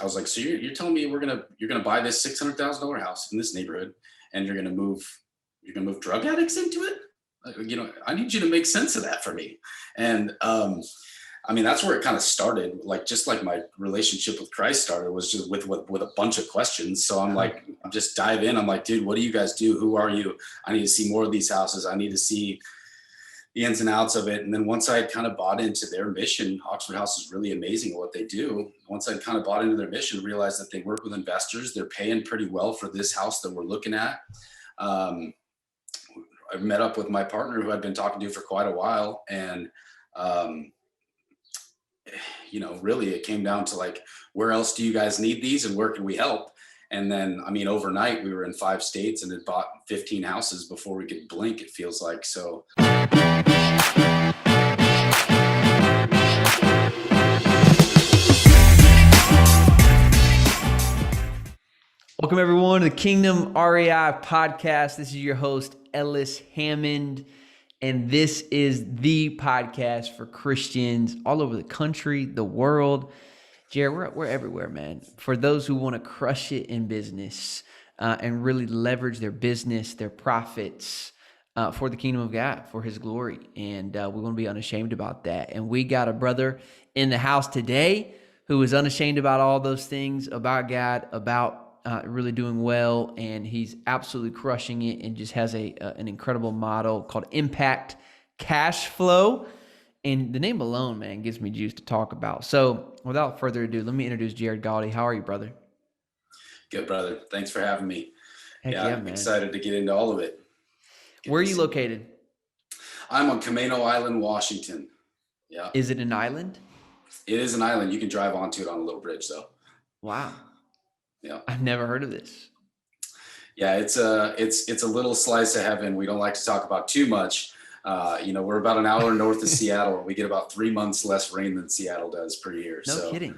I was like, so you're telling me you're gonna buy this $600,000 house in this neighborhood, and you're gonna move drug addicts into it? I need you to make sense of that for me. And I mean, that's where it kind of started. Like, just like my relationship with Christ started, was just with a bunch of questions. So I'm just dive in. I'm like, dude, what do you guys do? Who are you? I need to see more of these houses. I need to see the ins and outs of it. And then once I had kind of bought into their mission, Oxford House is really amazing at what they do. Once I kind of bought into their mission, realized that they work with investors. They're paying pretty well for this house that we're looking at. I met up with my partner, who I'd been talking to for quite a while. And, really it came down to like, where else do you guys need these and where can we help? And then, I mean, overnight we were in 5 states and had bought 15 houses before we could blink, it feels like. So welcome everyone to the Kingdom REI podcast. This is your host, Ellis Hammond, and this is the podcast for Christians all over the country, the world. Jared, we're everywhere, man. For those who want to crush it in business and really leverage their business, their profits for the kingdom of God, for his glory. And we want to be unashamed about that. And we got a brother in the house today who is unashamed about all those things, about God, about really doing well, and he's absolutely crushing it, and just has an incredible model called Impact Cash Flow. And the name alone, man, gives me juice to talk about. So without further ado, let me introduce Jared Galde. How are you, brother? Good, brother. Thanks for having me. Heck yeah, I'm man. excited to get into all of it. Where are you located? I'm on Camano Island, Washington. Yeah. Is it an island? It is an island. You can drive onto it on a little bridge, though. Wow. Yeah. I've never heard of this. Yeah, it's a little slice of heaven. We don't like to talk about too much. We're about an hour north of Seattle. We get about 3 months less rain than Seattle does per year. No kidding.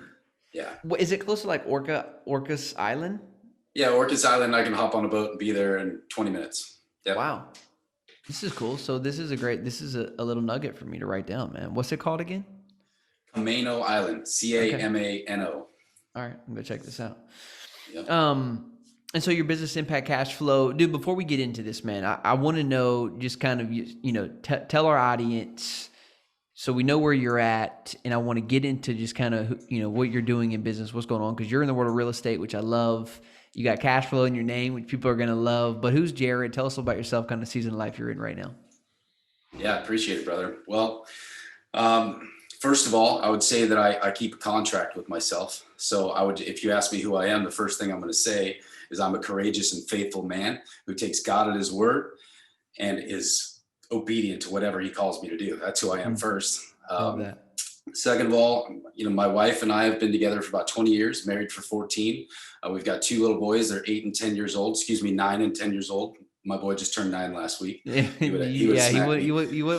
Yeah. Is it close to like Orcas Island? Yeah, Orcas Island. I can hop on a boat and be there in 20 minutes. Yeah. Wow. This is cool. So this is a little nugget for me to write down, man. What's it called again? Camano Island. Camano. All right, I'm gonna check this out. Yeah. And so your business impact cash flow, dude, before we get into this, man, I want to know, just kind of, tell our audience so we know where you're at. And I want to get into just kind of, what you're doing in business, what's going on, because you're in the world of real estate, which I love. You got cash flow in your name, which people are going to love. But who's Jared? Tell us about yourself, kind of season of life you're in right now. Yeah, appreciate it, brother. Well, first of all, I would say that I keep a contract with myself. So if you ask me who I am, the first thing I'm going to say is I'm a courageous and faithful man who takes God at his word and is obedient to whatever he calls me to do. That's who I am first. Love that. Second of all, my wife and I have been together for about 20 years, married for 14. We've got 2 little boys. They're 8 and 10 years old. 9 and 10 years old. My boy just turned 9 last week. He would.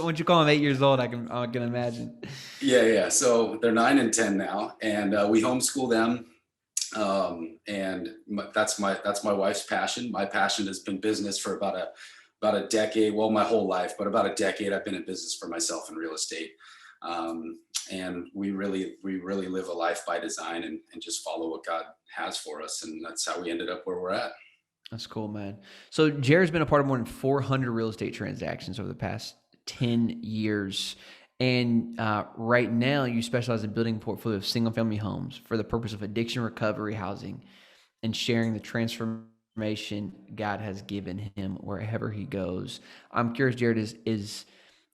Once you call him 8 years old, I can imagine. Yeah. So they're 9 and 10 now, and we homeschool them. That's my wife's passion. My passion has been business for about a decade. Well, my whole life, but about a decade I've been in business for myself in real estate. And we really live a life by design and just follow what God has for us. And that's how we ended up where we're at. That's cool, man. So Jared's been a part of more than 400 real estate transactions over the past 10 years. And right now you specialize in building a portfolio of single-family homes for the purpose of addiction recovery housing and sharing the transformation God has given him wherever he goes. I'm curious, Jared, is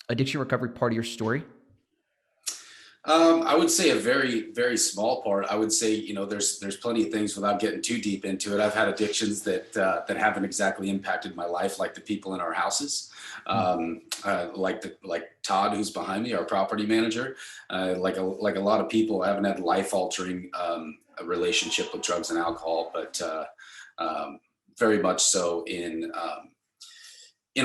addiction recovery part of your story? I would say a very, very small part. I would say, there's plenty of things without getting too deep into it. I've had addictions that haven't exactly impacted my life, like the people in our houses, like Todd, who's behind me, our property manager. Like a lot of people, I haven't had life-altering a relationship with drugs and alcohol, but very much so in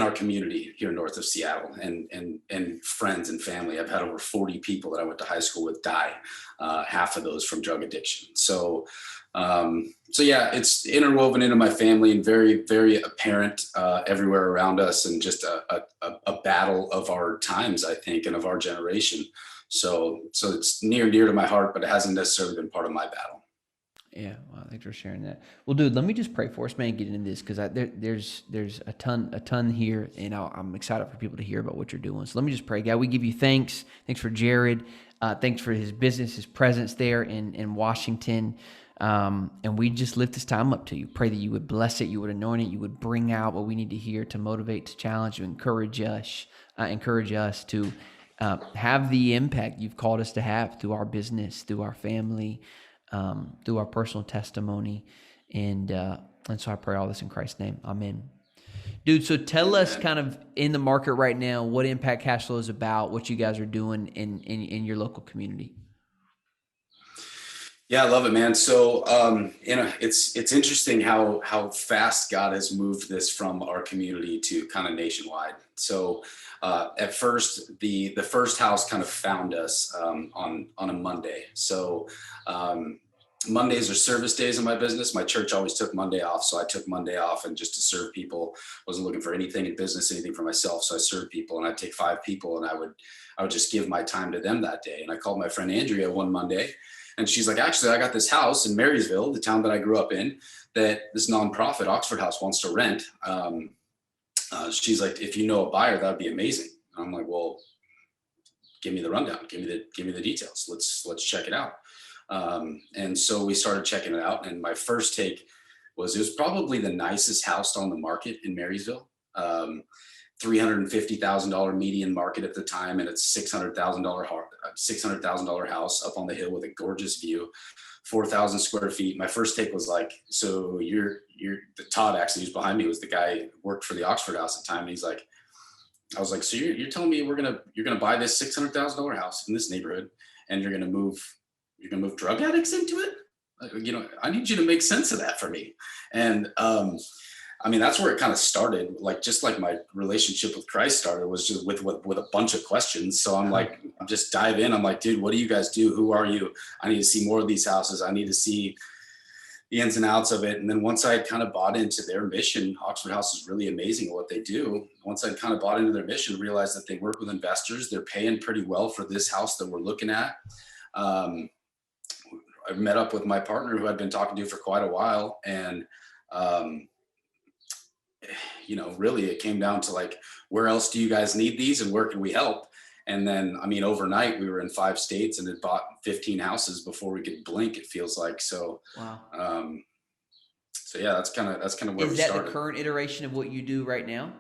our community here north of Seattle, and friends and family. I've had over 40 people that I went to high school with die, half of those from drug addiction. So yeah, it's interwoven into my family and very, very apparent everywhere around us, and just a battle of our times, I think, and of our generation. So it's near and dear to my heart, but it hasn't necessarily been part of my battle. Yeah, well, thanks for sharing that. Well, dude, let me just pray for us, man. Get into this because there's a ton here, and I'm excited for people to hear about what you're doing. So let me just pray, God. We give you thanks. Thanks for Jared. Thanks for his business, his presence there in Washington, and we just lift this time up to you. Pray that you would bless it, you would anoint it, you would bring out what we need to hear to motivate, to challenge, to encourage us to have the impact you've called us to have through our business, through our family, through our personal testimony. And so I pray all this in Christ's name. Amen. Dude, so tell us kind of in the market right now what Impact Cash Flow is about, what you guys are doing in your local community. Yeah, I love it, man. So, it's interesting how fast God has moved this from our community to kind of nationwide. So, at first, the first house kind of found us on a Monday. So, Mondays are service days in my business. My church always took Monday off, so I took Monday off and just to serve people. Wasn't looking for anything in business, anything for myself. So I served people, and I'd take 5 people, and I would just give my time to them that day. And I called my friend Andrea one Monday. And she's like, actually, I got this house in Marysville, the town that I grew up in, that this nonprofit Oxford House wants to rent. She's like, if you know a buyer, that'd be amazing. And I'm like, well, give me the rundown, give me the details. Let's check it out. And so we started checking it out. And my first take was it was probably the nicest house on the market in Marysville. $350,000 median market at the time, and it's $600,000 house up on the hill with a gorgeous view, 4,000 square feet. My first take was like, so you're the Todd actually who's behind me was the guy who worked for the Oxford House at the time. And he's like, I was like, so you're telling me you're gonna buy this $600,000 house in this neighborhood, and you're gonna move drug addicts into it? I need you to make sense of that for me. And I mean, that's where it kind of started. Like, just like my relationship with Christ started was just with a bunch of questions. So I'm like, I'm just dive in. I'm like, dude, what do you guys do? Who are you? I need to see more of these houses. I need to see the ins and outs of it. And then once I kind of bought into their mission, Oxford House is really amazing at what they do. Once I kind of bought into their mission, realized that they work with investors. They're paying pretty well for this house that we're looking at. I met up with my partner who I'd been talking to for quite a while. And, really it came down to like, where else do you guys need these and where can we help? And then, I mean, overnight we were in 5 states and had bought 15 houses before we could blink, it feels like. So, Wow. So yeah, that's kind of where we started. Is that the current iteration of what you do right now?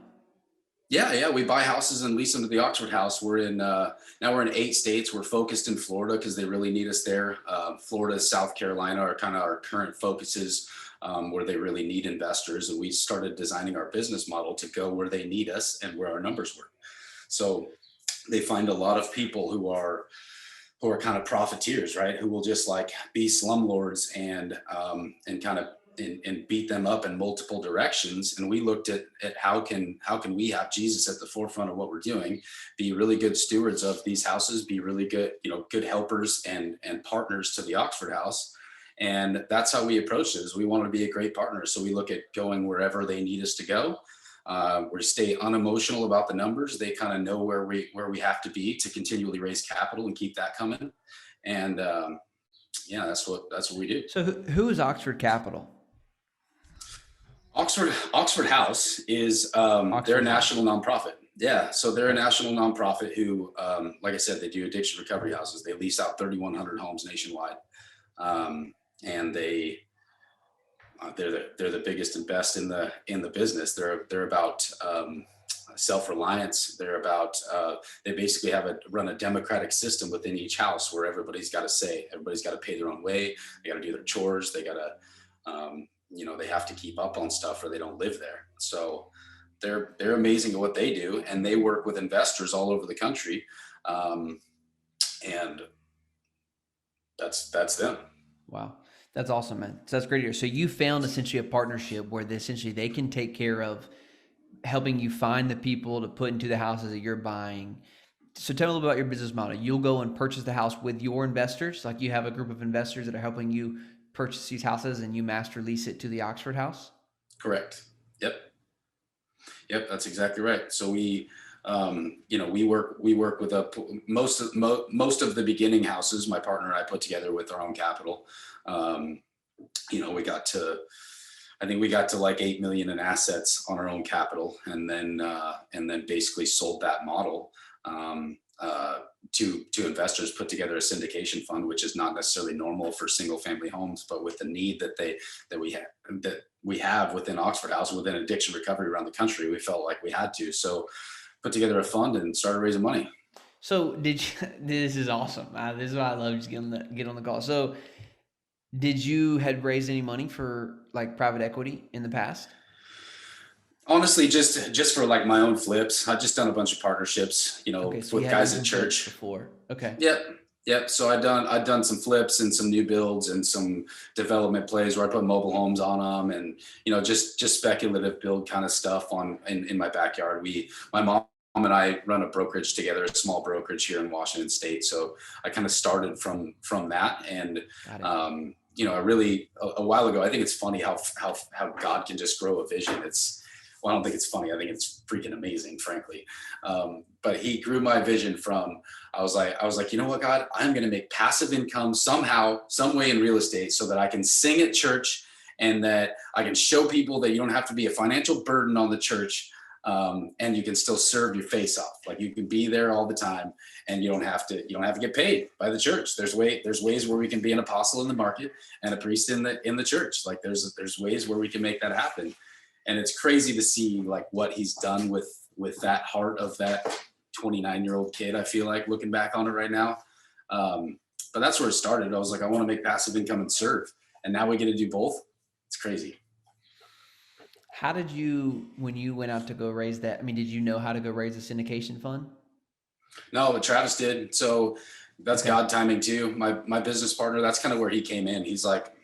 Yeah. We buy houses and lease them to the Oxford House. Now we're in 8 states. We're focused in Florida because they really need us there. Florida, South Carolina are kind of our current focuses. Where they really need investors. And we started designing our business model to go where they need us and where our numbers were. So they find a lot of people who are kind of profiteers, right? Who will just like be slumlords and kind of and beat them up in multiple directions. And we looked at how can we have Jesus at the forefront of what we're doing, be really good stewards of these houses, be really good, good helpers and partners to the Oxford House. And that's how we approach it. Is we want to be a great partner. So we look at going wherever they need us to go. We stay unemotional about the numbers. They kind of know where we have to be to continually raise capital and keep that coming. And that's what we do. So who is Oxford Capital? Oxford House is they're a national nonprofit. Yeah, so they're a national nonprofit who, like I said, they do addiction recovery houses. They lease out 3,100 homes nationwide. And they're the biggest and best in the business. They're about self-reliance. They're about they basically run a democratic system within each house where everybody's got a say. Everybody's got to pay their own way. They got to do their chores. They got to they have to keep up on stuff or they don't live there. So they're amazing at what they do, and they work with investors all over the country, and that's them. Wow. That's awesome, man. So that's great to hear. So you found essentially a partnership where they can take care of helping you find the people to put into the houses that you're buying. So tell me a little bit about your business model. You'll go and purchase the house with your investors. Like you have a group of investors that are helping you purchase these houses and you master lease it to the Oxford House? Correct. Yep. That's exactly right. So we work with most of the beginning houses. My partner and I put together with our own capital. I think we got to like 8 million in assets on our own capital, and then basically sold that model to investors, put together a syndication fund, which is not necessarily normal for single family homes, but with the need that we have within Oxford House, within addiction recovery around the country, we felt like we had to. So put together a fund and started raising money. So did you, this is awesome. This is why I love just get on the call. So did you had raised any money for like private equity in the past? Honestly, just for like my own flips, I've just done a bunch of partnerships, Okay, so you with had done guys at some flips church. before. Okay. Yep. Yep. So I've done some flips and some new builds and some development plays where I put mobile homes on them, and just speculative build kind of stuff in my backyard. My mom and I run a brokerage together, a small brokerage here in Washington State. So I kind of started from that, and Got it. I really a while ago. I think it's funny how God can just grow a vision. Well, I don't think it's funny. I think it's freaking amazing, frankly. But he grew my vision from, I was like, you know what, God, I'm going to make passive income somehow, some way in real estate so that I can sing at church and that I can show people that you don't have to be a financial burden on the church. And you can still serve your face off. Like you can be there all the time and you don't have to get paid by the church. There's ways where we can be an apostle in the market and a priest in the church. Like there's ways where we can make that happen. And it's crazy to see like what he's done with that heart of that 29-year-old kid. I feel like looking back on it right now. But that's where it started. I was like, I want to make passive income and serve. And now we get to do both. It's crazy. How did you, when you went out to go raise that? I mean, did you know how to go raise a syndication fund? No, but Travis did. So that's Okay. God timing too. My business partner, that's kind of where he came in. He's like,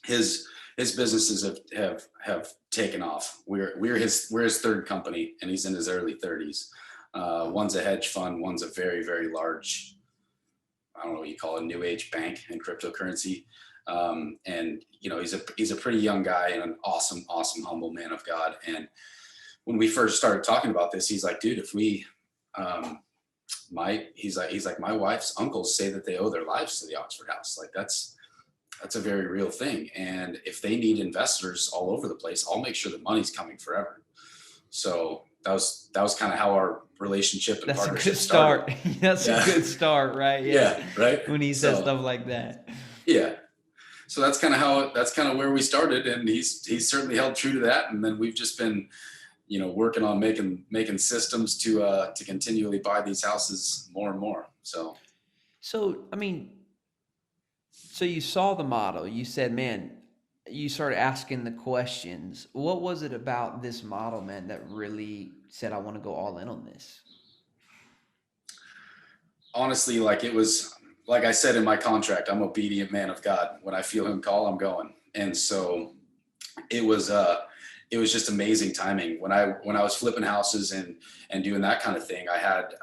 his businesses have taken off. We're his third company, and he's in his early 30s. One's a hedge fund, one's a very, very large, I don't know what you call it, new age bank in cryptocurrency. And he's a pretty young guy and an awesome, humble man of God. And when we first started talking about this, he's like, dude, if we he's like my wife's uncles say that they owe their lives to the Oxford House. Like that's a very real thing. And if they need investors all over the place, I'll make sure the money's coming forever. So that was kind of how our relationship and That's a partnership good start. started. That's Yeah. a good start, right? Yeah. Right. When he says stuff like that. Yeah. So that's kind of where we started. And he's certainly held true to that. And then we've just been, working on making systems to continually buy these houses more and more. So I mean, so you saw the model. You said, man, you started asking the questions. What was it about this model, man, that really said, I want to go all in on this? honestly, like it was, like I said in my contract, I'm obedient man of God. When I feel him call, I'm going. And so it was just amazing timing. When I was flipping houses and doing that kind of thing, I had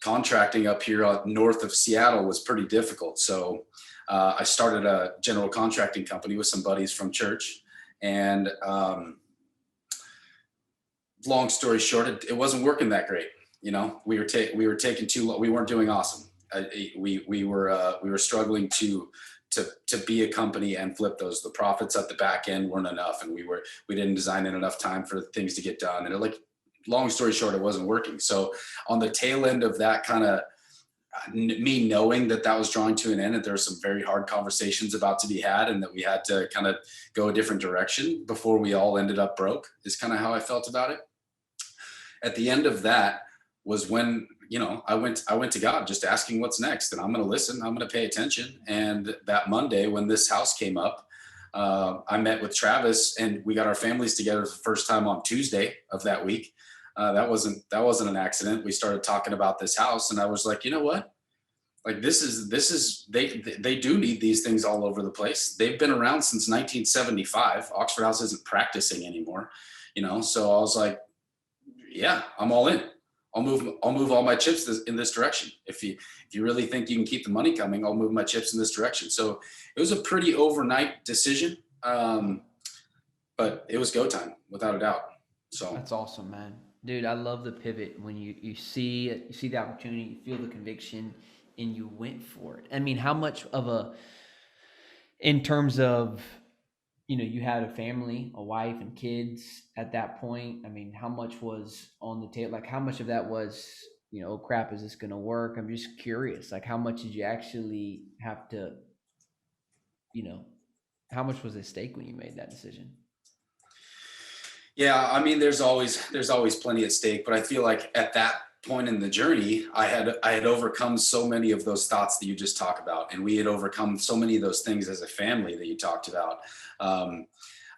contracting up here north of Seattle was pretty difficult. So I started a general contracting company with some buddies from church. And long story short, it wasn't working that great. We were taking too long. We weren't doing awesome. We were struggling to be a company and flip those. The profits at the back end weren't enough, and we didn't design in enough time for things to get done. And long story short, it wasn't working. So on the tail end of that, kind of me knowing that was drawing to an end, and there were some very hard conversations about to be had, and that we had to kind of go a different direction before we all ended up broke, is kind of how I felt about it. At the end of that was when I went to God just asking what's next, and I'm going to listen, I'm going to pay attention. And that Monday when this house came up, I met with Travis, and we got our families together for the first time on Tuesday of that week. That wasn't an accident. We started talking about this house, and I was like, you know what? Like this is they do need these things all over the place. They've been around since 1975. Oxford House isn't practicing anymore, So I was like, yeah, I'm all in. I'll move all my chips in this direction. If you really think you can keep the money coming, I'll move my chips in this direction. So it was a pretty overnight decision, but it was go time without a doubt. So That's awesome, man. Dude, I love the pivot when you see it, you see the opportunity, you feel the conviction, and you went for it. I mean, how much of in terms of you had a family, a wife and kids at that point. I mean, how much was on the table? Like how much of that was, oh crap, is this going to work? I'm just curious. Like how much did you actually have to, you know, how much was at stake when you made that decision? Yeah, I mean, there's always plenty at stake, but I feel like at that point in the journey, I had overcome so many of those thoughts that you just talked about, and we had overcome so many of those things as a family that you talked about. Um,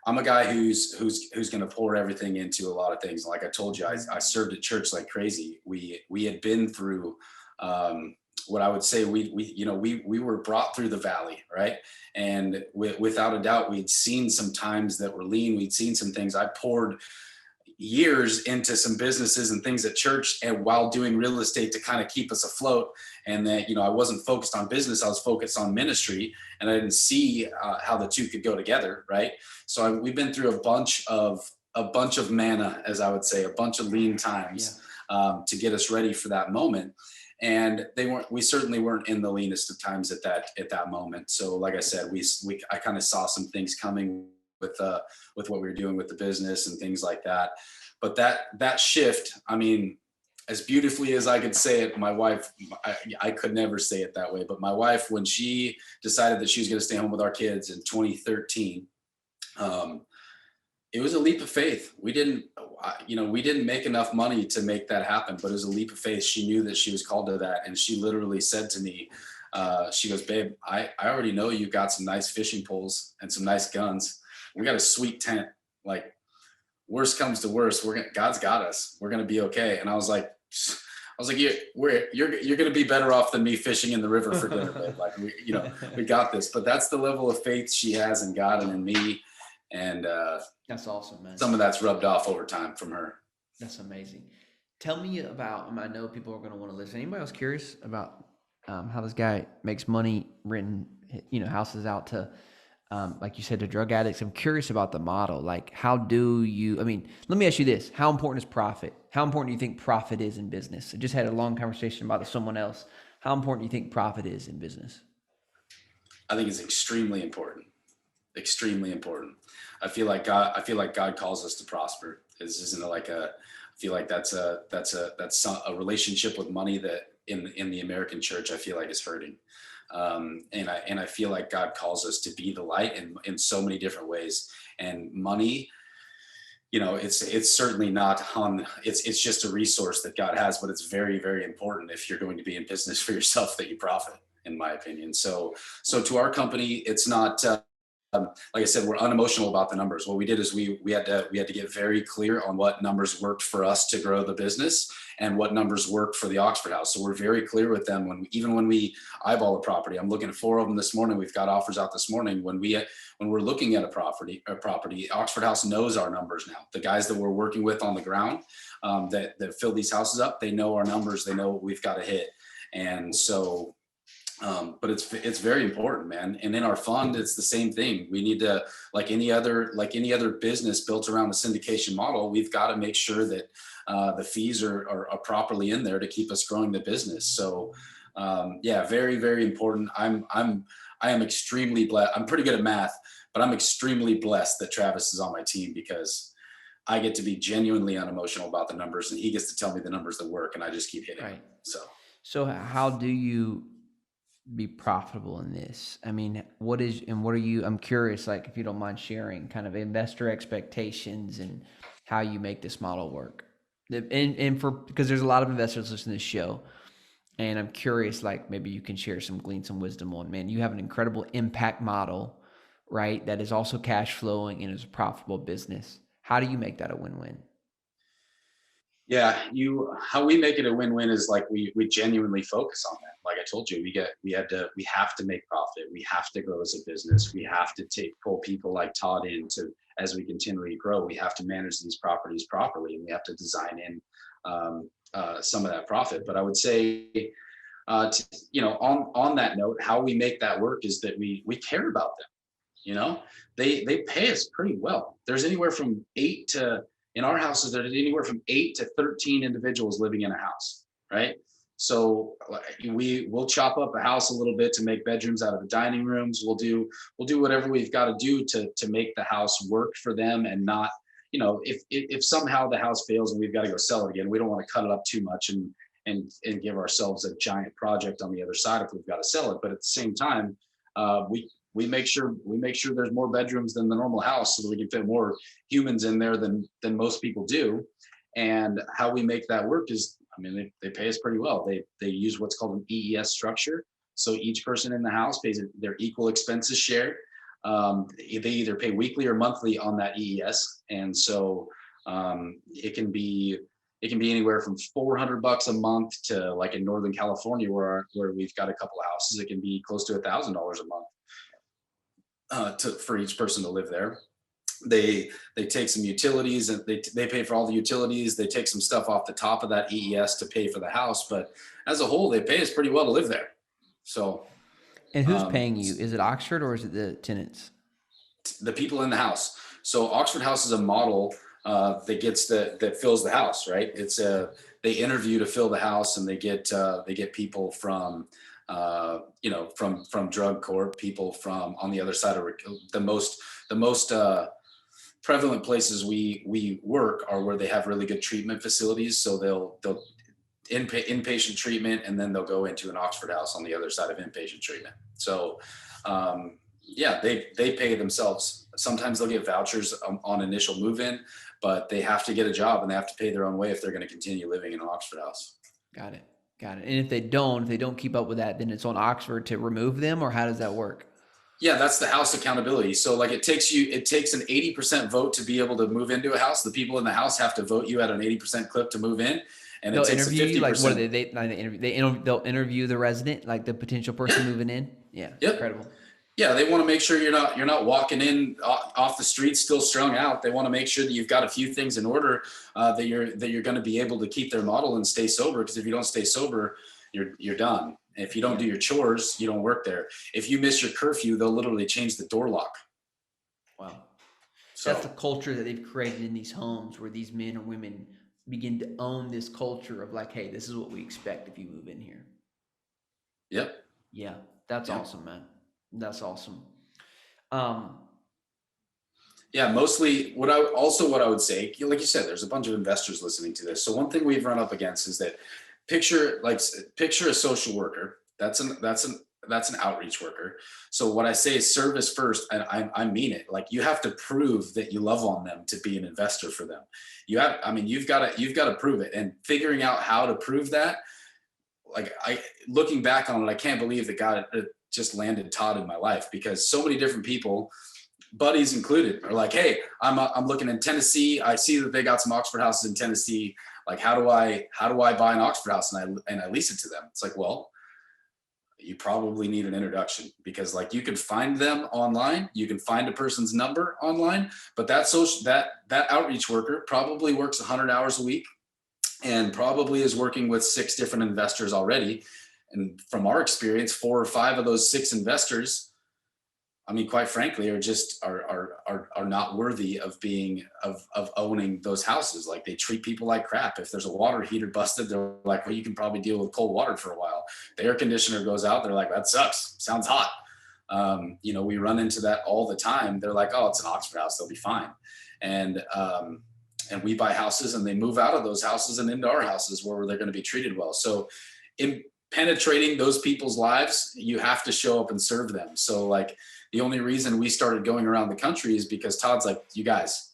I'm a guy who's going to pour everything into a lot of things. Like I told you, I served at church like crazy. We had been through um, what I would say we were brought through the valley, right? And without a doubt, we'd seen some times that were lean. We'd seen some things. I poured years into some businesses and things at church and while doing real estate to kind of keep us afloat. And that, I wasn't focused on business, I was focused on ministry, and I didn't see how the two could go together, right? So we've been through a bunch of manna, as I would say, a bunch of lean times to get us ready for that moment. And we certainly weren't in the leanest of times at that moment. So like I said, I kind of saw some things coming with what we were doing with the business and things like that. But that shift, I mean, as beautifully as I could say it, my wife, I could never say it that way, but my wife, when she decided that she was going to stay home with our kids in 2013, it was a leap of faith. We didn't make enough money to make that happen, but it was a leap of faith. She knew that she was called to that. And she literally said to me, she goes, babe, I already know you've got some nice fishing poles and some nice guns. We got a sweet tent. Like, worst comes to worst, God's got us. We're gonna be okay. And I was like, you're gonna be better off than me fishing in the river for dinner, babe. Like we got this. But that's the level of faith she has in God and in me. And That's awesome, man. some of that's rubbed off over time from her. That's amazing. Tell me about, I know people are going to want to listen. Anybody else curious about how this guy makes money renting, houses out to, like you said, to drug addicts? I'm curious about the model. Like, let me ask you this. How important is profit? How important do you think profit is in business? I just had a long conversation about someone else. How important do you think profit is in business? I think it's extremely important. Extremely important. I feel like God calls us to prosper. This isn't like I feel like that's a relationship with money that in the American church I feel like is hurting. And I feel like God calls us to be the light in so many different ways. And money, it's certainly not it's just a resource that God has, but it's very, very important if you're going to be in business for yourself that you profit, in my opinion. So to our company, it's not. Like I said, we're unemotional about the numbers. What we did is we had to get very clear on what numbers worked for us to grow the business and what numbers worked for the Oxford House. So we're very clear with them even when we eyeball a property. I'm looking at 4 of them this morning. We've got offers out this morning. When we're looking at a property, Oxford House knows our numbers now. The guys that we're working with on the ground that fill these houses up, they know our numbers. They know what we've got to hit. And so. But it's very important, man. And in our fund, it's the same thing. We need to, like any other business built around a syndication model, we've got to make sure that the fees are properly in there to keep us growing the business. So very, very important. I am extremely blessed. I'm pretty good at math, but I'm extremely blessed that Travis is on my team because I get to be genuinely unemotional about the numbers, and he gets to tell me the numbers that work, and I just keep hitting Right. them. So how do you be profitable in this? I mean, what are you, I'm curious, like, if you don't mind sharing kind of investor expectations and how you make this model work. Because there's a lot of investors listening to this show, and I'm curious, like, maybe you can glean some wisdom on, man, you have an incredible impact model, right? That is also cash flowing and is a profitable business. How do you make that a win-win? Yeah, how we make it a win-win is like we genuinely focus on that. Like I told you, we have to make profit. We have to grow as a business. We have to pull people like Todd in to as we continually grow. We have to manage these properties properly, and we have to design in some of that profit. But I would say, on that note, how we make that work is that we care about them. They pay us pretty well. There's anywhere from in our houses, there's anywhere from 8 to 13 individuals living in a house, right? So we'll chop up a house a little bit to make bedrooms out of the dining rooms. We'll do whatever we've got to do to make the house work for them, and not, if somehow the house fails and we've got to go sell it again, we don't want to cut it up too much and give ourselves a giant project on the other side if we've got to sell it. But at the same time, we make sure there's more bedrooms than the normal house, so that we can fit more humans in there than most people do. And how we make that work is, I mean, they pay us pretty well. They use what's called an EES structure. So each person in the house pays their equal expenses share. They either pay weekly or monthly on that EES, and so it can be anywhere from $400 a month to, like in Northern California, where we've got a couple of houses, it can be close to $1,000 a month for each person to live there. They take some utilities, and they pay for all the utilities. They take some stuff off the top of that EES to pay for the house, but as a whole, they pay us pretty well to live there. So, And who's paying you? Is it Oxford or is it the tenants? the people in the house. So Oxford House is a model that fills the house, right? They interview to fill the house, and they get people from from drug court, people from on the other side of the most prevalent places we work are where they have really good treatment facilities. So they'll inpatient treatment, and then they'll go into an Oxford House on the other side of inpatient treatment. So they pay themselves. Sometimes they'll get vouchers on initial move-in, but they have to get a job and they have to pay their own way if they're going to continue living in an Oxford House. Got it. And if they don't keep up with that, then it's on Oxford to remove them, or how does that work? Yeah, that's the house accountability. So like it takes an 80% vote to be able to move into a house. The people in the house have to vote you at an 80% clip to move in. And they'll it takes interview a 50%. You, like what are they'll interview the resident, like the potential person moving in. Yeah. Yep. Incredible. Yeah, they want to make sure you're not walking in off the street still strung out. They want to make sure that you've got a few things in order, that you're going to be able to keep their model and stay sober. Because if you don't stay sober, you're done. If you don't do your chores, you don't work there. If you miss your curfew, they'll literally change the door lock. Wow. So that's the culture that they've created in these homes, where these men or women begin to own this culture of like, hey, this is what we expect if you move in here. Yep. Yeah, that's awesome, man. That's awesome. Yeah, mostly what I would say, like you said, there's a bunch of investors listening to this. So one thing we've run up against is that picture a social worker. That's an outreach worker. So what I say is service first, and I mean it. Like, you have to prove that you love on them to be an investor for them. You've got to prove it, and figuring out how to prove that. Like, looking back on it, I can't believe that God just landed Todd in my life, because so many different people, buddies included, are like, hey, I'm looking in Tennessee. I see that they got some Oxford houses in Tennessee. Like, how do I buy an Oxford house and I lease it to them? It's like, well, you probably need an introduction, because like, you can find them online, you can find a person's number online, but that outreach worker probably works 100 hours a week and probably is working with 6 different investors already. And from our experience, 4 or 5 of those 6 investors, I mean, quite frankly, are not worthy of owning those houses. Like, they treat people like crap. If there's a water heater busted, they're like, well, you can probably deal with cold water for a while. The air conditioner goes out, they're like, that sucks. Sounds hot. We run into that all the time. They're like, oh, it's an Oxford house, they'll be fine. And we buy houses, and they move out of those houses and into our houses where they're going to be treated well. So in penetrating those people's lives, you have to show up and serve them. So like, the only reason we started going around the country is because Todd's like, you guys,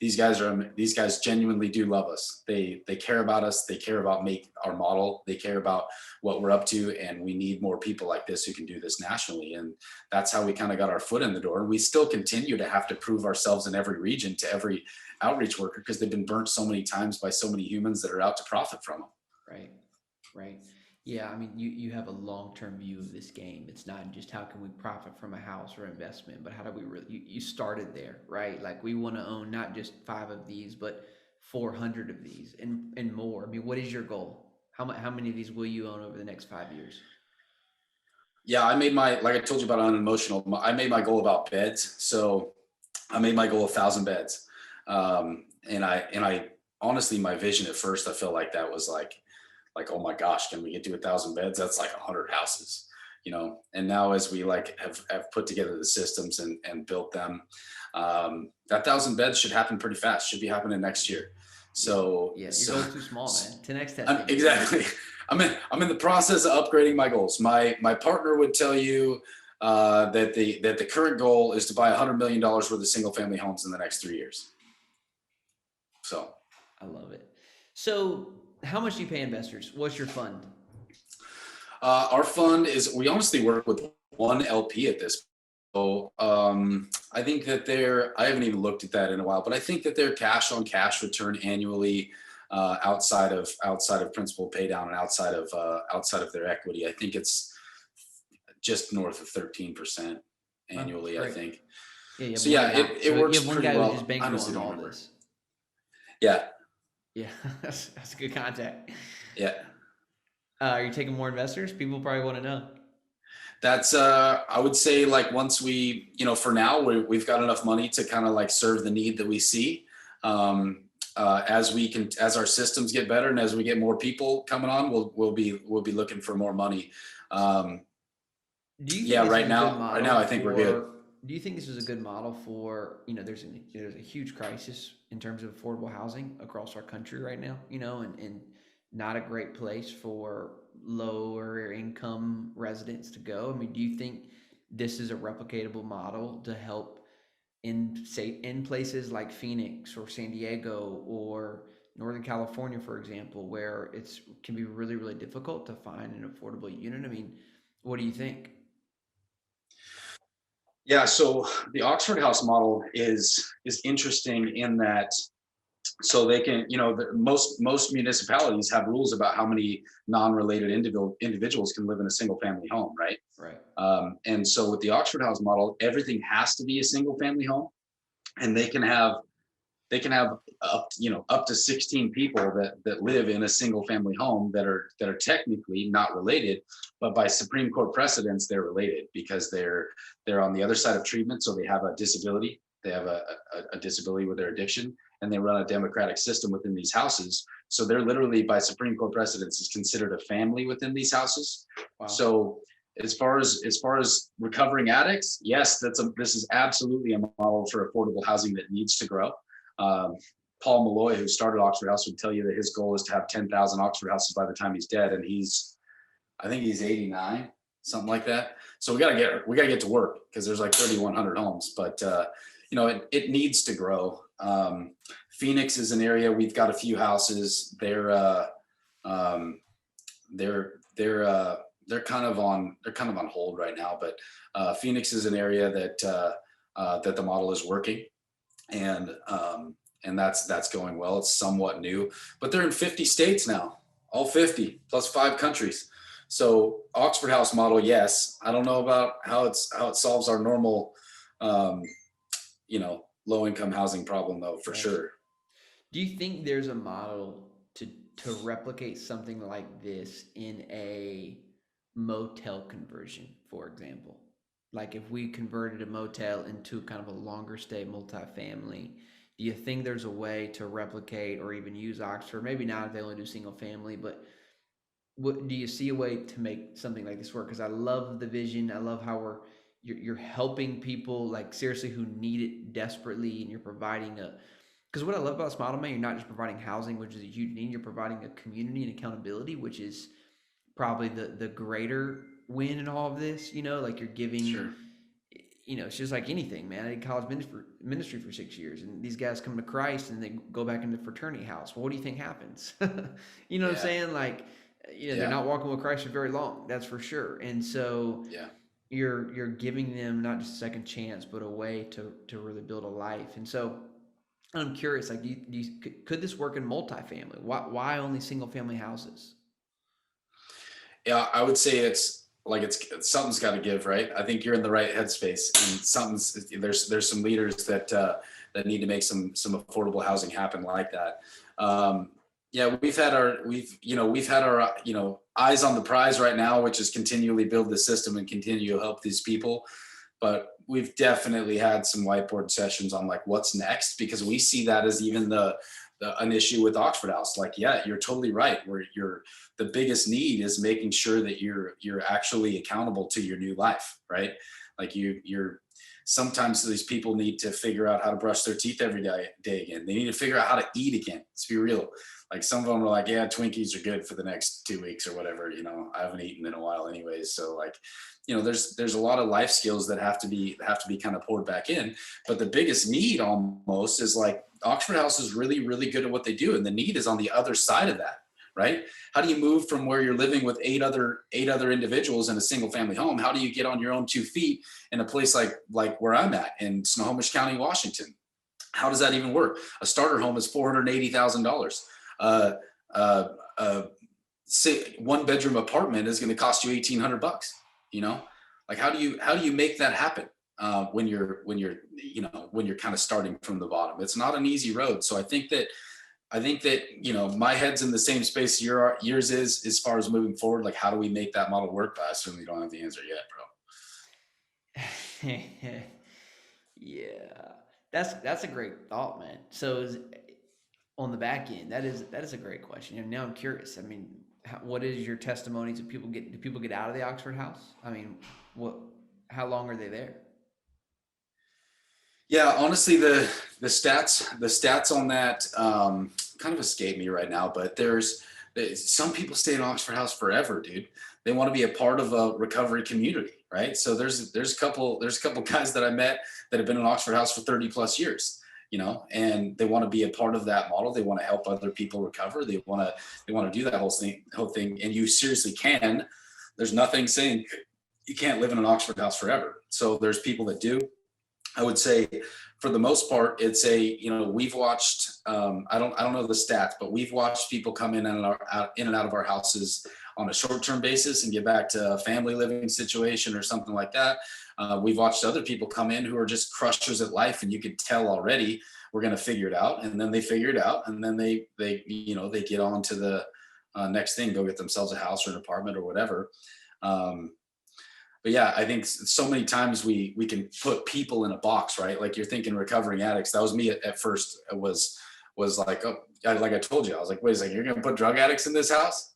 these guys genuinely do love us. They care about us. They care about our model. They care about what we're up to. And we need more people like this who can do this nationally. And that's how we kind of got our foot in the door. We still continue to have to prove ourselves in every region to every outreach worker, because they've been burnt so many times by so many humans that are out to profit from them. Right. Yeah, I mean, you have a long-term view of this game. It's not just how can we profit from a house or investment, but how do we really, you started there, right? Like, we want to own not just 5 of these, but 400 of these and more. I mean, what is your goal? How many of these will you own over the next 5 years? Yeah, like I told you about unemotional, I made my goal about beds. So I made my goal 1,000 beds. And I honestly, my vision at first, I felt like that was like like, oh my gosh, can we get to 1,000 beds? That's like 100 houses, and now as we like have put together the systems and built them, that 1,000 beds should happen pretty fast, should be happening next year. So yeah, your goal's too small, man. 10x that thing. exactly. I'm in the process of upgrading my goals. My partner would tell you that the current goal is to buy $100 million worth of single family homes in the next 3 years. So I love it. So how much do you pay investors? What's your fund? Our fund is, we honestly work with one LP at this. So I think that I haven't even looked at that in a while, but I think that their cash on cash return annually, outside of principal pay down and outside of their equity, I think it's just north of 13% annually. I think. Yeah, so yeah, it works you have one pretty guy well. who's just banking on all remember. this. Yeah. Yeah, that's a good contact. Yeah. Are you taking more investors? People probably want to know. That's I would say, like, once we, for now we've got enough money to kind of like serve the need that we see. As our systems get better and as we get more people coming on, we'll be looking for more money. Do you think yeah, this right is a now, good model I think we're good. Do you think this is a good model for, there's a huge crisis in terms of affordable housing across our country right now, and not a great place for lower income residents to go. I mean, do you think this is a replicatable model to help in places like Phoenix or San Diego or Northern California, for example, where can be really, really difficult to find an affordable unit? I mean, what do you think? Yeah, so the Oxford House model is interesting in that, so they can, most municipalities have rules about how many non-related individuals can live in a single family home, right? Right. And so with the Oxford House model, everything has to be a single family home, and they can have up to 16 people that live in a single family home that are technically not related, but by Supreme Court precedents, they're related because they're on the other side of treatment. So they have a disability. They have a disability with their addiction, and they run a democratic system within these houses. So they're literally, by Supreme Court precedents, is considered a family within these houses. Wow. So as far as recovering addicts, yes, this is absolutely a model for affordable housing that needs to grow. Paul Malloy, who started Oxford House, would tell you that his goal is to have 10,000 Oxford houses by the time he's dead, and I think he's 89, something like that. So we gotta get to work, because there's like 3,100 homes, but it needs to grow. Phoenix is an area, we've got a few houses. They're kind of on hold right now, but Phoenix is an area that the model is working. And that's going well. It's somewhat new, but they're in 50 states now, all 50 plus 5 countries. So Oxford House model, yes. I don't know about how it solves our normal, low income housing problem, though, for sure. Do you think there's a model to replicate something like this in a motel conversion, for example? Like if we converted a motel into kind of a longer stay multifamily, do you think there's a way to replicate or even use Oxford? Maybe not if they only do single family, but do you see a way to make something like this work? Because I love the vision. I love how you're helping people, like, seriously, who need it desperately, and you're providing because what I love about this model, man, you're not just providing housing, which is a huge need, you're providing a community and accountability, which is probably the greater win in all of this. Like you're giving. Sure. It's just like anything, man. I did college ministry for 6 years, and these guys come to Christ and they go back into the fraternity house. Well, what do you think happens? What I'm saying? Like, they're not walking with Christ for very long. That's for sure. And so you're giving them not just a second chance, but a way to really build a life. And so I'm curious, like, could this work in multifamily? Why only single family houses? Yeah, I would say it's something's got to give, right? I think you're in the right headspace, and there's some leaders that need to make some affordable housing happen like that. We've had our eyes on the prize right now, which is continually build the system and continue to help these people. But we've definitely had some whiteboard sessions on like what's next, because we see that as even the an issue with Oxford House. Like, yeah, you're totally right. Where the biggest need is making sure that you're actually accountable to your new life, right? Like you're sometimes these people need to figure out how to brush their teeth every day again. They need to figure out how to eat again. Let's be real. Like some of them are like, yeah, Twinkies are good for the next 2 weeks or whatever. I haven't eaten in a while anyways. So like, there's a lot of life skills that have to be kind of poured back in. But the biggest need almost is like Oxford House is really, really good at what they do. And the need is on the other side of that, right? How do you move from where you're living with eight other individuals in a single family home? How do you get on your own 2 feet in a place like where I'm at in Snohomish County, Washington? How does that even work? A starter home is $480,000. One bedroom apartment is going to cost you $1,800. Like how do you make that happen when you're kind of starting from the bottom? It's not an easy road. So I think that my head's in the same space yours is as far as moving forward. Like how do we make that model work? But I certainly don't have the answer yet, bro. Yeah, that's a great thought, man. So on the back end, that is a great question. And now I'm curious. I mean, what is your testimony to people do people get out of the Oxford House? I mean, how long are they there? Yeah, honestly, the stats on that kind of escape me right now. But there's some people stay in Oxford House forever, dude. They want to be a part of a recovery community, right? So there's a couple guys that I met that have been in Oxford House for 30 plus years, and they want to be a part of that model. They want to help other people recover. They want to do that whole thing. And you seriously can. There's nothing saying you can't live in an Oxford House forever. So there's people that do. I would say for the most part, it's we've watched, I don't know the stats, but we've watched people come in and out of our houses on a short-term basis and get back to a family living situation or something like that. We've watched other people come in who are just crushers at life, and you could tell already we're going to figure it out. And then they figure it out, and then they get on to the next thing, go get themselves a house or an apartment or whatever. But yeah, I think so many times we can put people in a box, right? Like you're thinking recovering addicts. That was me at first. It was like, oh, like I told you, I was like, wait a second, you're going to put drug addicts in this house,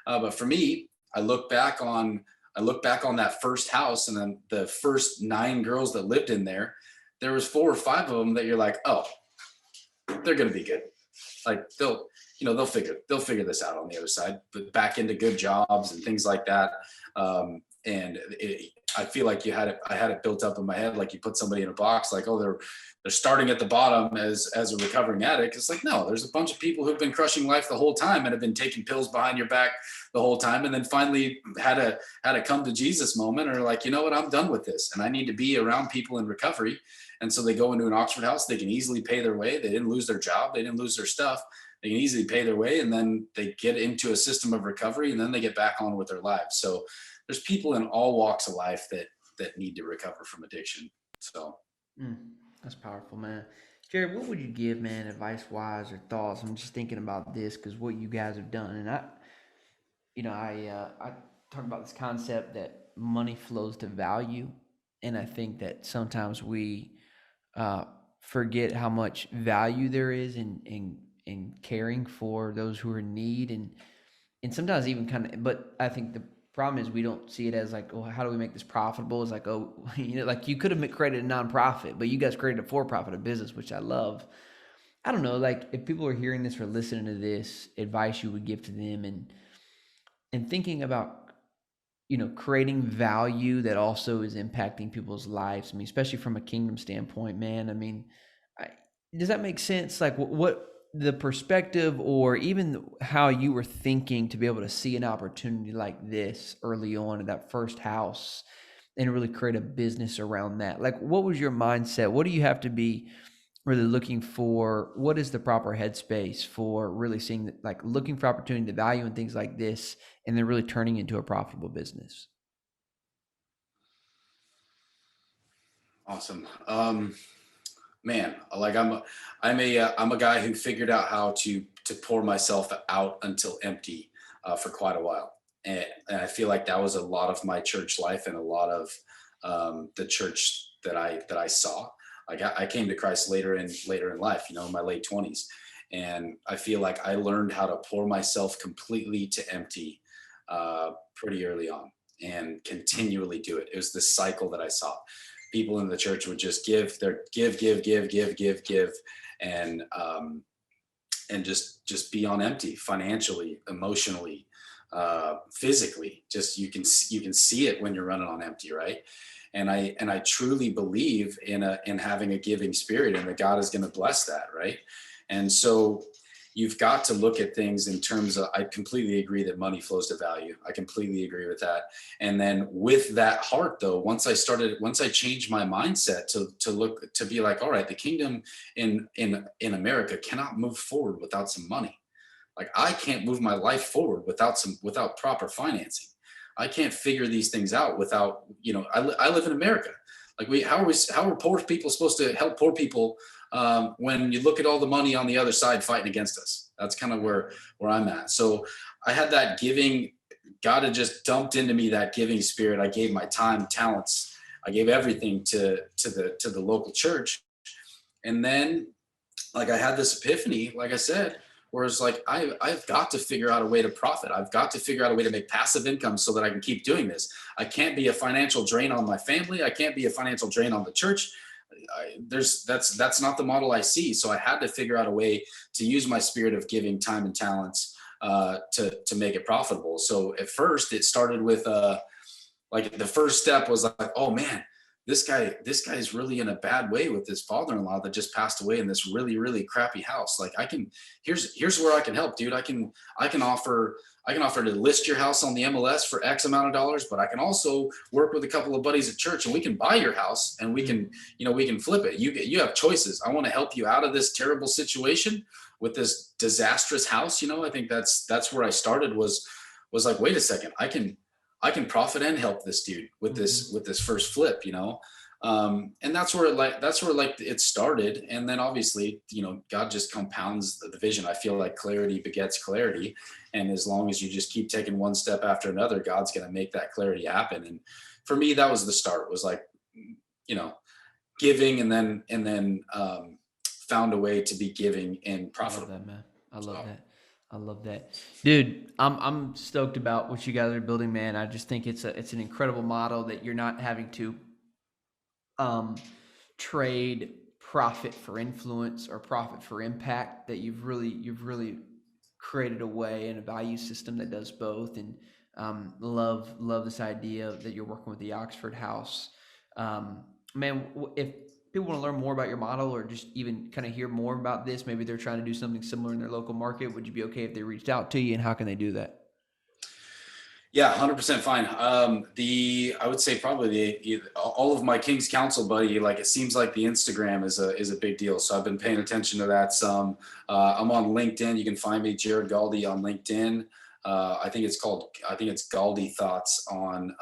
But for me, I look back on that first house, and then the first 9 girls that lived in there. There was 4 or 5 of them that you're like, oh, they're going to be good. Like they'll figure this out on the other side, but back into good jobs and things like that. And I feel like I had it built up in my head. Like you put somebody in a box, like, oh, they're starting at the bottom as a recovering addict. It's like, no, there's a bunch of people who've been crushing life the whole time and have been taking pills behind your back the whole time. And then finally had a come to Jesus moment, or like, you know what, I'm done with this. And I need to be around people in recovery. And so they go into an Oxford House, they can easily pay their way. They didn't lose their job. They didn't lose their stuff. They can easily pay their way. And then they get into a system of recovery, and then they get back on with their lives. So there's people in all walks of life that need to recover from addiction. So that's powerful, man. Jared, what would you give, man, advice wise or thoughts? I'm just thinking about this because what you guys have done, and I talk about this concept that money flows to value, and I think that sometimes we forget how much value there is in caring for those who are in need, and sometimes even but I think the problem is we don't see it as like, oh, how do we make this profitable? It's like, oh, like you could have created a nonprofit, but you guys created a for-profit, a business, which I love. I don't know, like if people are hearing this or listening to this, advice you would give to them and thinking about, creating value that also is impacting people's lives. I mean, especially from a kingdom standpoint, man. I mean, does that make sense? Like what the perspective or even how you were thinking to be able to see an opportunity like this early on in that first house and really create a business around that? Like, what was your mindset? What do you have to be really looking for? What is the proper headspace for really seeing like looking for opportunity, the value in things like this, and then really turning into a profitable business? Awesome. Man, like I'm a guy who figured out how to pour myself out until empty for quite a while, and I feel like that was a lot of my church life and a lot of the church that I saw. Like I came to Christ later in life, in my late 20s, And I feel like I learned how to pour myself completely to empty pretty early on and continually do it. It was this cycle that I saw. People in the church would just give, and just be on empty financially, emotionally, physically. Just you can see it when you're running on empty, right? And I truly believe in having a giving spirit, and that God is going to bless that, right? And so you've got to look at things in terms of, I completely agree that money flows to value. I completely agree with that. And then with that heart though, once I changed my mindset to be like, all right, the kingdom in America cannot move forward without some money. Like I can't move my life forward without proper financing. I can't figure these things out without, I live in America. Like how are poor people supposed to help poor people when you look at all the money on the other side fighting against us? That's kind of where I'm at. So I had that giving. God had just dumped into me that giving spirit. I gave my time, talents. I gave everything to the local church. And then like I had this epiphany, like I said, where it's like, I've got to figure out a way to profit. I've got to figure out a way to make passive income so that I can keep doing this. I can't be a financial drain on my family. I can't be a financial drain on the church. That's not the model I see. So I had to figure out a way to use my spirit of giving time and talents to make it profitable. So at first it started with like the first step was like, oh man, this guy's really in a bad way with his father-in-law that just passed away in this really, really crappy house. Like here's where I can help, dude. I can offer to list your house on the MLS for X amount of dollars, but I can also work with a couple of buddies at church and we can buy your house and we can flip it. You have choices. I want to help you out of this terrible situation with this disastrous house. I think that's where I started was like, wait a second, I can profit and help this dude with this first flip, and that's where it started. And then obviously, God just compounds the vision. I feel like clarity begets clarity. And as long as you just keep taking one step after another, God's going to make that clarity happen. And for me, that was the start, was like, giving and then found a way to be giving and profitable. I love that, man. I love that. Dude, I'm stoked about what you guys are building, man. I just think it's an incredible model that you're not having to trade profit for influence or profit for impact, that you've really created a way and a value system that does both. And love this idea that you're working with the Oxford House. Man, if people want to learn more about your model or just even kind of hear more about this, maybe they're trying to do something similar in their local market, would you be okay if they reached out to you, and how can they do that? Yeah, 100% fine. I would say probably all of my King's Council buddy, like it seems like the Instagram is a big deal. So I've been paying attention to that some. I'm on LinkedIn. You can find me, Jared Galde, on LinkedIn. I think it's Galde Thoughts on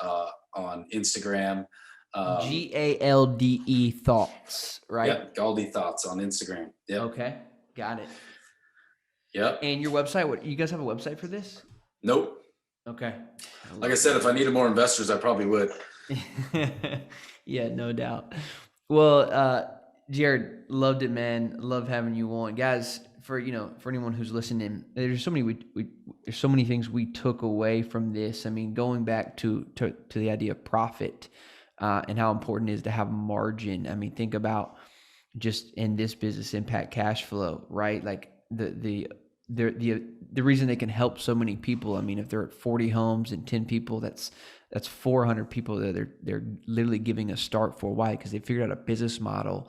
Instagram. GALDE Thoughts, right? Yep, Galde Thoughts on Instagram. Yep. Okay, got it. Yep. And your website? What, you guys have a website for this? Nope. Okay. Like I said, if I needed more investors, I probably would. Yeah, no doubt. Well, Jared, loved it, man. Love having you on, guys. For anyone who's listening, there's so many things we took away from this. I mean, going back to the idea of profit. And how important it is to have margin. I mean, think about just in this business, impact cash flow, right? Like the reason they can help so many people. I mean, if they're at 40 homes and 10 people, that's 400 people that they're literally giving a start for. Why? Because they figured out a business model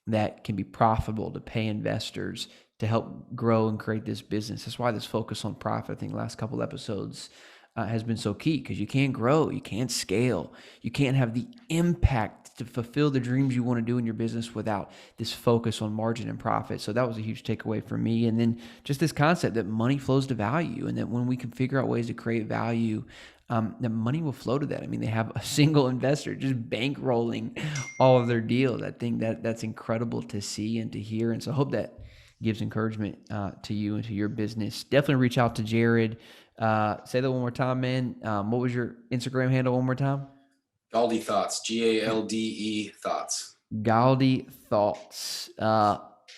that can be profitable to pay investors to help grow and create this business. That's why this focus on profit, I think, last couple episodes has been so key, because you can't grow, you can't scale, you can't have the impact to fulfill the dreams you want to do in your business without this focus on margin and profit. So that was a huge takeaway for me. And then just this concept that money flows to value, and that when we can figure out ways to create value, that money will flow to that. I mean, they have a single investor just bankrolling all of their deals. I think that's incredible to see and to hear. And so I hope that gives encouragement to you and to your business. Definitely reach out to Jared. Say that one more time, man. What was your Instagram handle one more time? Galde Thoughts, GALDE Thoughts. Galde Thoughts.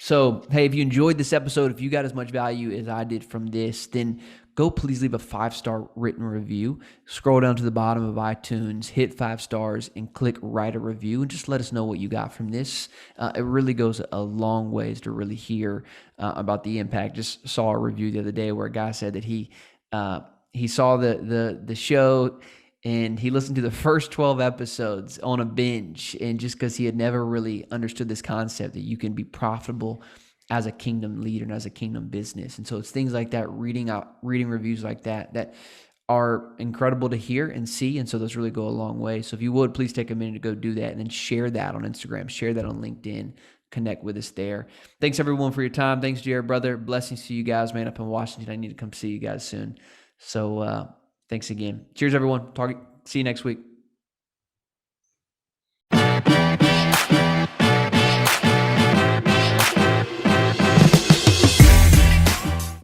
So, hey, if you enjoyed this episode, if you got as much value as I did from this, then go please leave a 5-star written review. Scroll down to the bottom of iTunes, hit 5 stars, and click write a review, and just let us know what you got from this. It really goes a long ways to really hear about the impact. Just saw a review the other day where a guy said that he saw the show and he listened to the first 12 episodes on a binge, and just because he had never really understood this concept that you can be profitable as a kingdom leader and as a kingdom business. And so it's things like that, reading reviews like that are incredible to hear and see. And so those really go a long way. So if you would, please take a minute to go do that, and then share that on Instagram, share that on LinkedIn, connect with us there. Thanks everyone for your time. Thanks, Jared, brother. Blessings to you guys, man, up in Washington. I need to come see you guys soon. So thanks again. Cheers, everyone. See you next week.